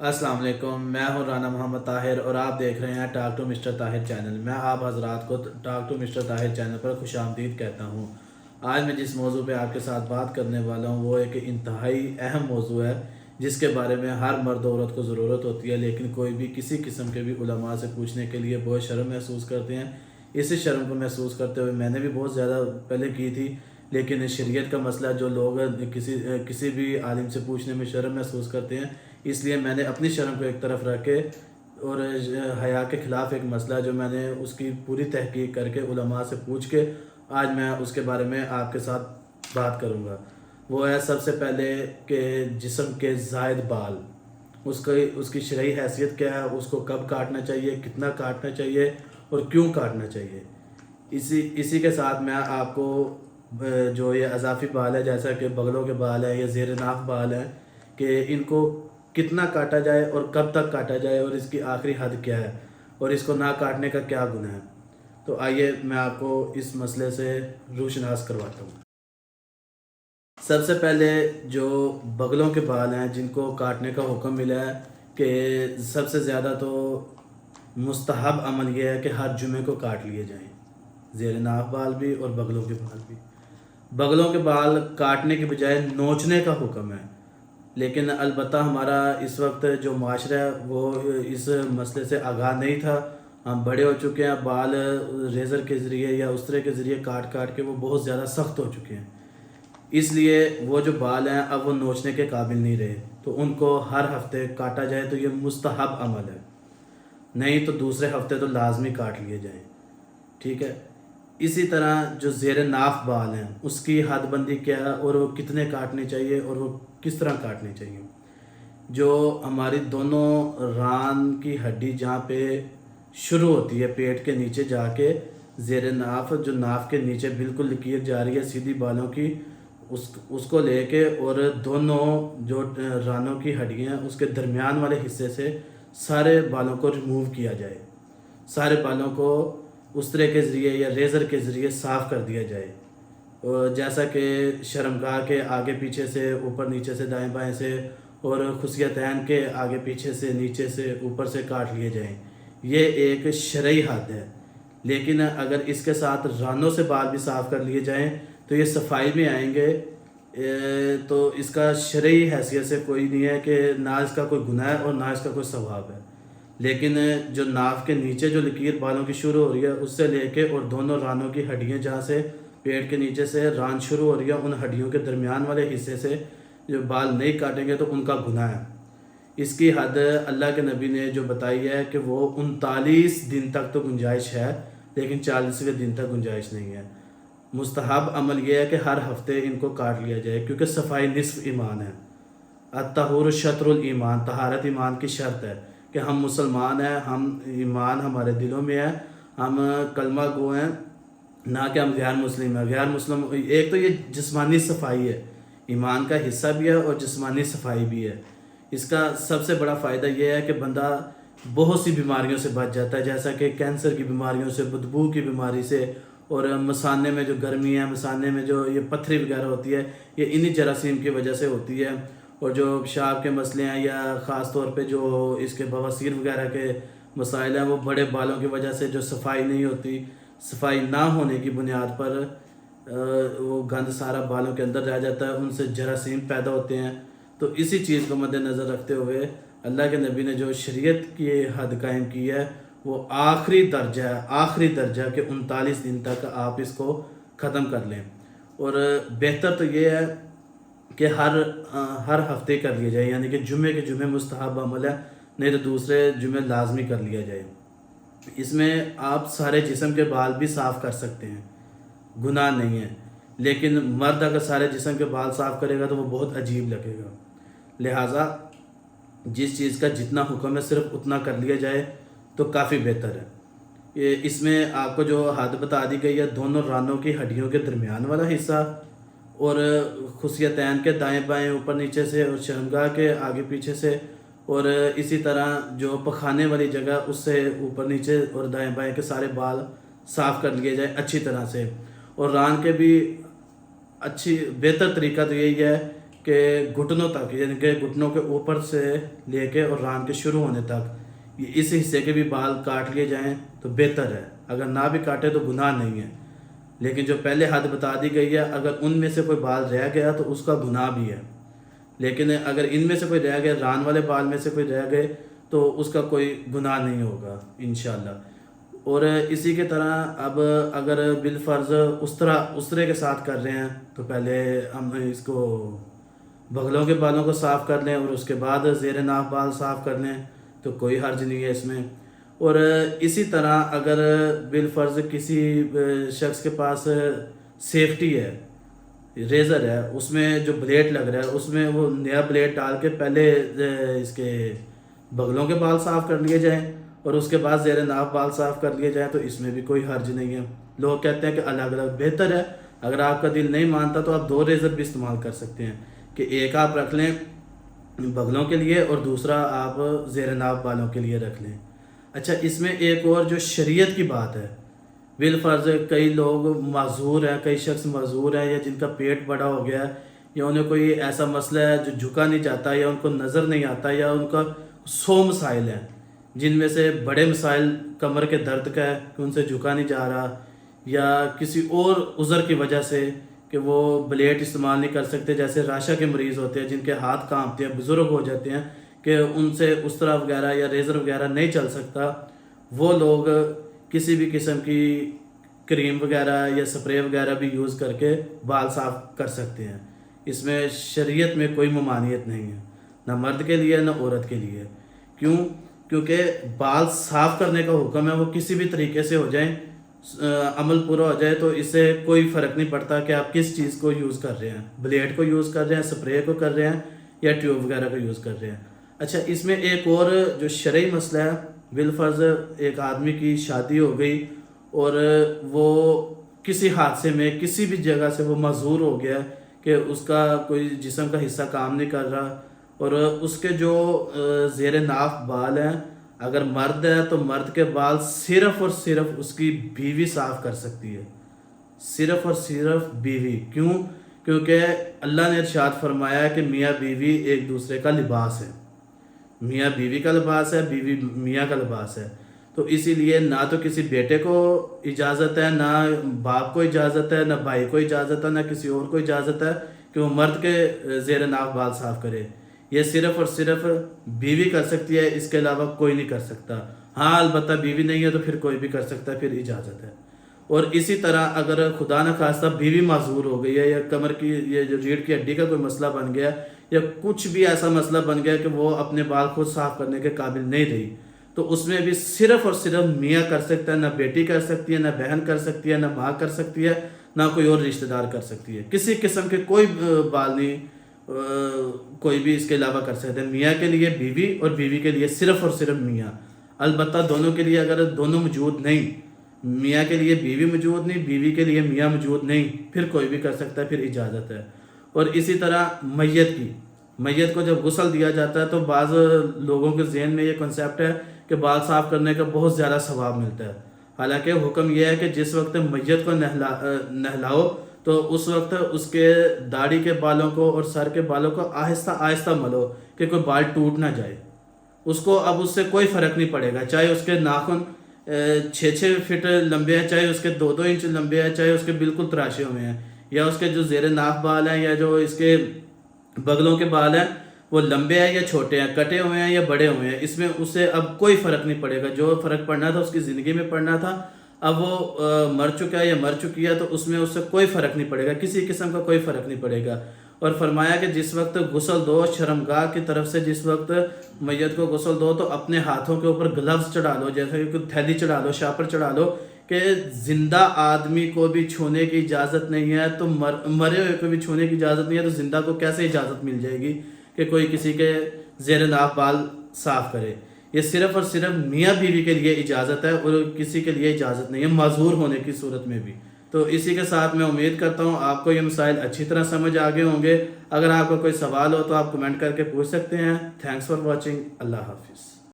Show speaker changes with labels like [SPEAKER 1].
[SPEAKER 1] السلام علیکم، میں ہوں رانا محمد طاہر اور آپ دیکھ رہے ہیں talk to mister Tahir channel. میں آپ حضرات کو talk to mister Tahir channel پر خوش آمدید کہتا ہوں۔ آج میں جس موضوع پہ آپ کے ساتھ بات کرنے والا ہوں وہ ایک انتہائی اہم موضوع ہے جس کے بارے میں ہر مرد و عورت کو ضرورت ہوتی ہے، لیکن کوئی بھی کسی قسم کے بھی علماء سے پوچھنے کے لیے بہت شرم محسوس کرتے ہیں۔ اسی شرم کو محسوس کرتے ہوئے میں نے بھی بہت زیادہ پہلے کی تھی، لیکن شریعت کا مسئلہ جو لوگ کسی بھی عالم سے پوچھنے میں شرم محسوس کرتے ہیں، اس لیے میں نے اپنی شرم کو ایک طرف رکھ کے اور حیا کے خلاف ایک مسئلہ جو میں نے اس کی پوری تحقیق کر کے علماء سے پوچھ کے آج میں اس کے بارے میں آپ کے ساتھ بات کروں گا۔ وہ ہے سب سے پہلے کہ جسم کے زائد بال، اس کی شرعی حیثیت کیا ہے، اس کو کب کاٹنا چاہیے، کتنا کاٹنا چاہیے اور کیوں کاٹنا چاہیے۔ اسی کے ساتھ میں آپ کو جو یہ اضافی بال ہے جیسا کہ بغلوں کے بال ہیں یا زیر ناف بال ہیں کہ ان کو کتنا کاٹا جائے اور کب تک کاٹا جائے اور اس کی آخری حد کیا ہے اور اس کو نہ کاٹنے کا کیا گناہ ہے، تو آئیے میں آپ کو اس مسئلے سے روشناس کرواتا ہوں۔ سب سے پہلے جو بغلوں کے بال ہیں جن کو کاٹنے کا حکم ملا ہے کہ سب سے زیادہ تو مستحب عمل یہ ہے کہ ہر جمعے کو کاٹ لیے جائیں، زیر ناف بال بھی اور بغلوں کے بال بھی۔ بغلوں کے بال کاٹنے کے بجائے نوچنے کا حکم ہے، لیکن البتہ ہمارا اس وقت جو معاشرہ ہے وہ اس مسئلے سے آگاہ نہیں تھا۔ ہم بڑے ہو چکے ہیں، بال ریزر کے ذریعے یا استرے کے ذریعے کاٹ کاٹ کے وہ بہت زیادہ سخت ہو چکے ہیں، اس لیے وہ جو بال ہیں اب وہ نوچنے کے قابل نہیں رہے، تو ان کو ہر ہفتے کاٹا جائے تو یہ مستحب عمل ہے، نہیں تو دوسرے ہفتے تو لازمی کاٹ لیے جائیں، ٹھیک ہے۔ اسی طرح جو زیر ناف بال ہیں اس کی حد بندی کیا ہے اور وہ کتنے کاٹنے چاہیے اور وہ کس طرح کاٹنے چاہیے۔ جو ہماری دونوں ران کی ہڈی جہاں پہ شروع ہوتی ہے پیٹ کے نیچے جا کے زیر ناف، جو ناف کے نیچے بالکل لکیر جا رہی ہے سیدھی بالوں کی، اس کو لے کے اور دونوں جو رانوں کی ہڈیاں ہیں اس کے درمیان والے حصے سے سارے بالوں کو ریموو کیا جائے، سارے بالوں کو استرے کے ذریعے یا ریزر کے ذریعے صاف کر دیا جائے، اور جیسا کہ شرمگاہ کے آگے پیچھے سے، اوپر نیچے سے، دائیں بائیں سے اور خصیتین کے آگے پیچھے سے، نیچے سے، اوپر سے کاٹ لیے جائیں۔ یہ ایک شرعی حد ہے، لیکن اگر اس کے ساتھ رانوں سے بال بھی صاف کر لیے جائیں تو یہ صفائی میں آئیں گے، تو اس کا شرعی حیثیت سے کوئی نہیں ہے کہ نہ اس کا کوئی گناہ ہے اور نہ اس کا کوئی ثواب ہے، لیکن جو ناف کے نیچے جو لکیر بالوں کی شروع ہو رہی ہے اس سے لے کے اور دونوں رانوں کی ہڈیاں جہاں سے پیٹ کے نیچے سے ران شروع ہو رہی ہے ان ہڈیوں کے درمیان والے حصے سے جو بال نہیں کاٹیں گے تو ان کا گناہ ہے۔ اس کی حد اللہ کے نبی نے جو بتائی ہے کہ وہ 39 دن تک تو گنجائش ہے، لیکن 40ویں دن تک گنجائش نہیں ہے۔ مستحب عمل یہ ہے کہ ہر ہفتے ان کو کاٹ لیا جائے، کیونکہ صفائی نصف ایمان ہے۔ الطہور شطر الایمان، طہارت ایمان کی شرط ہے کہ ہم مسلمان ہیں، ہم ایمان ہمارے دلوں میں ہے، ہم کلمہ گو ہیں، نہ کہ ہم غیر مسلم ہیں۔ غیر مسلم ایک تو یہ جسمانی صفائی ہے، ایمان کا حصہ بھی ہے اور جسمانی صفائی بھی ہے۔ اس کا سب سے بڑا فائدہ یہ ہے کہ بندہ بہت سی بیماریوں سے بچ جاتا ہے، جیسا کہ کینسر کی بیماریوں سے، بدبو کی بیماری سے، اور مثانے میں جو گرمی ہے، مثانے میں جو یہ پتھری وغیرہ ہوتی ہے یہ انہی جراثیم کی وجہ سے ہوتی ہے، اور جو پیشاب کے مسئلے ہیں یا خاص طور پہ جو اس کے بواسیر وغیرہ کے مسائل ہیں وہ بڑے بالوں کی وجہ سے جو صفائی نہیں ہوتی، صفائی نہ ہونے کی بنیاد پر وہ گند سارا بالوں کے اندر رہ جاتا ہے، ان سے جراثیم پیدا ہوتے ہیں۔ تو اسی چیز کو مد نظر رکھتے ہوئے اللہ کے نبی نے جو شریعت کی حد قائم کی ہے وہ آخری درجہ ہے، آخری درجہ کہ 39 دن تک آپ اس کو ختم کر لیں، اور بہتر تو یہ ہے کہ ہر ہفتے کر لیا جائے، یعنی کہ جمعے کے جمعے مستحب عمل ہے، نہیں تو دوسرے جمعے لازمی کر لیا جائے۔ اس میں آپ سارے جسم کے بال بھی صاف کر سکتے ہیں، گناہ نہیں ہے، لیکن مرد اگر سارے جسم کے بال صاف کرے گا تو وہ بہت عجیب لگے گا، لہٰذا جس چیز کا جتنا حکم ہے صرف اتنا کر لیا جائے تو کافی بہتر ہے۔ اس میں آپ کو جو حد بتا دی گئی ہے، دونوں رانوں کی ہڈیوں کے درمیان والا حصہ اور خصیتین کے دائیں بائیں، اوپر نیچے سے، اور شرمگاہ کے آگے پیچھے سے، اور اسی طرح جو پخانے والی جگہ اس سے اوپر نیچے اور دائیں بائیں کے سارے بال صاف کر لیے جائیں اچھی طرح سے، اور ران کے بھی بہتر طریقہ تو یہی ہے کہ گھٹنوں تک، یعنی کہ گھٹنوں کے اوپر سے لے کے اور ران کے شروع ہونے تک اس حصے کے بھی بال کاٹ لیے جائیں تو بہتر ہے. اگر نہ بھی کاٹے تو گناہ نہیں ہے، لیکن جو پہلے حد بتا دی گئی ہے اگر ان میں سے کوئی بال رہ گیا تو اس کا گناہ بھی ہے. لیکن اگر ان میں سے کوئی رہ گیا، ران والے بال میں سے کوئی رہ گئے تو اس کا کوئی گناہ نہیں ہوگا انشاءاللہ. اور اسی کے طرح اب اگر بالفرض استرے کے ساتھ کر رہے ہیں تو پہلے ہم اس کو بغلوں کے بالوں کو صاف کر لیں اور اس کے بعد زیر ناف بال صاف کر لیں تو کوئی حرج نہیں ہے اس میں. اور اسی طرح اگر بالفرض کسی شخص کے پاس سیفٹی ہے، ریزر ہے، اس میں جو بلیڈ لگ رہا ہے اس میں وہ نیا بلیڈ ڈال کے پہلے اس کے بغلوں کے بال صاف کر لیے جائیں اور اس کے بعد زیر ناف بال صاف کر لیے جائیں تو اس میں بھی کوئی حرج نہیں ہے. لوگ کہتے ہیں کہ الگ الگ بہتر ہے. اگر آپ کا دل نہیں مانتا تو آپ 2 ریزر بھی استعمال کر سکتے ہیں کہ ایک آپ رکھ لیں بغلوں کے لیے اور دوسرا آپ زیر ناف بالوں کے لیے رکھ لیں. اچھا، اس میں ایک اور جو شریعت کی بات ہے، بالفرض کئی لوگ معذور ہیں، کئی شخص معذور ہیں یا جن کا پیٹ بڑا ہو گیا ہے یا انہیں کوئی ایسا مسئلہ ہے جو جھکا نہیں جاتا یا ان کو نظر نہیں آتا یا ان کا 100 مسائل ہیں جن میں سے بڑے مسائل کمر کے درد کا ہے کہ ان سے جھکا نہیں جا رہا، یا کسی اور عذر کی وجہ سے کہ وہ بلیڈ استعمال نہیں کر سکتے، جیسے راشا کے مریض ہوتے ہیں جن کے ہاتھ کانپتے ہیں، بزرگ ہو جاتے ہیں کہ ان سے استرا وغیرہ یا ریزر وغیرہ نہیں چل سکتا، وہ لوگ کسی بھی قسم کی کریم وغیرہ یا سپرے وغیرہ بھی یوز کر کے بال صاف کر سکتے ہیں. اس میں شریعت میں کوئی ممانعت نہیں ہے، نہ مرد کے لیے نہ عورت کے لیے. کیونکہ بال صاف کرنے کا حکم ہے، وہ کسی بھی طریقے سے ہو جائیں، عمل پورا ہو جائے تو اس سے کوئی فرق نہیں پڑتا کہ آپ کس چیز کو یوز کر رہے ہیں، بلیڈ کو یوز کر رہے ہیں، سپرے کو کر رہے ہیں یا ٹیوب وغیرہ کو یوز کر رہے ہیں. اچھا، اس میں ایک اور جو شرعی مسئلہ ہے، بالفرض ایک آدمی کی شادی ہو گئی اور وہ کسی حادثے میں کسی بھی جگہ سے وہ معذور ہو گیا کہ اس کا کوئی جسم کا حصہ کام نہیں کر رہا اور اس کے جو زیر ناف بال ہیں، اگر مرد ہے تو مرد کے بال صرف اور صرف اس کی بیوی صاف کر سکتی ہے، صرف اور صرف بیوی. کیونکہ اللہ نے ارشاد فرمایا ہے کہ میاں بیوی ایک دوسرے کا لباس ہے، میاں بیوی کا لباس ہے، بیوی میاں کا لباس ہے. تو اسی لیے نہ تو کسی بیٹے کو اجازت ہے، نہ باپ کو اجازت ہے، نہ بھائی کو اجازت ہے، نہ کسی اور کو اجازت ہے کہ وہ مرد کے زیر ناف بال صاف کرے. یہ صرف اور صرف بیوی کر سکتی ہے، اس کے علاوہ کوئی نہیں کر سکتا. ہاں البتہ بیوی نہیں ہے تو پھر کوئی بھی کر سکتا ہے، پھر اجازت ہے. اور اسی طرح اگر خدا نخواستہ بیوی معذور ہو گئی ہے یا کمر کی یہ جو ریڑھ کی ہڈی کا کوئی مسئلہ بن گیا یا کچھ بھی ایسا مسئلہ بن گیا کہ وہ اپنے بال خود صاف کرنے کے قابل نہیں رہی، تو اس میں بھی صرف اور صرف میاں کر سکتا ہے، نہ بیٹی کر سکتی ہے، نہ بہن کر سکتی ہے، نہ ماں کر سکتی ہے، نہ کوئی اور رشتہ دار کر سکتی ہے. کسی قسم کے کوئی بال نہیں کوئی بھی اس کے علاوہ کر سکتے ہیں. میاں کے لیے بیوی اور بیوی کے لیے صرف اور صرف میاں. البتہ دونوں کے لیے اگر دونوں موجود نہیں، میاں کے لیے بیوی موجود نہیں، بیوی کے لیے میاں موجود نہیں، پھر کوئی بھی کر سکتا ہے، پھر اجازت ہے. اور اسی طرح میت کو جب غسل دیا جاتا ہے تو بعض لوگوں کے ذہن میں یہ کنسیپٹ ہے کہ بال صاف کرنے کا بہت زیادہ ثواب ملتا ہے. حالانکہ حکم یہ ہے کہ جس وقت میت کو نہلاؤ تو اس وقت اس کے داڑھی کے بالوں کو اور سر کے بالوں کو آہستہ آہستہ ملو کہ کوئی بال ٹوٹ نہ جائے. اس کو اب اس سے کوئی فرق نہیں پڑے گا، چاہے اس کے ناخن 6 فٹ لمبے ہیں، چاہے اس کے 2 انچ لمبے ہیں، چاہے اس کے بالکل تراشے ہوئے ہیں، یا اس کے جو زیر ناف بال ہیں یا جو اس کے بغلوں کے بال ہیں وہ لمبے ہیں یا چھوٹے ہیں، کٹے ہوئے ہیں یا بڑے ہوئے ہیں. اس میں اس سے اب کوئی فرق نہیں پڑے گا. جو فرق پڑنا تھا اس کی زندگی میں پڑنا تھا، اب وہ مر چکا ہے یا مر چکی ہے تو اس میں اس سے کوئی فرق نہیں پڑے گا، کسی قسم کا کوئی فرق نہیں پڑے گا. اور فرمایا کہ جس وقت غسل دو، شرمگاہ کی طرف سے جس وقت میت کو غسل دو تو اپنے ہاتھوں کے اوپر گلوز چڑھا لو، جیسے کہ تھیلی چڑھا لو، شاپر چڑھا لو، کہ زندہ آدمی کو بھی چھونے کی اجازت نہیں ہے تو مرے ہوئے کو بھی چھونے کی اجازت نہیں ہے، تو زندہ کو کیسے اجازت مل جائے گی کہ کوئی کسی کے زیر ناف بال صاف کرے. یہ صرف اور صرف میاں بیوی کے لیے اجازت ہے اور کسی کے لیے اجازت نہیں ہے، معذور ہونے کی صورت میں بھی. تو اسی کے ساتھ میں امید کرتا ہوں آپ کو یہ مسائل اچھی طرح سمجھ آگے ہوں گے. اگر آپ کا کوئی سوال ہو تو آپ کمنٹ کر کے پوچھ سکتے ہیں. Thanks for watching. اللہ حافظ.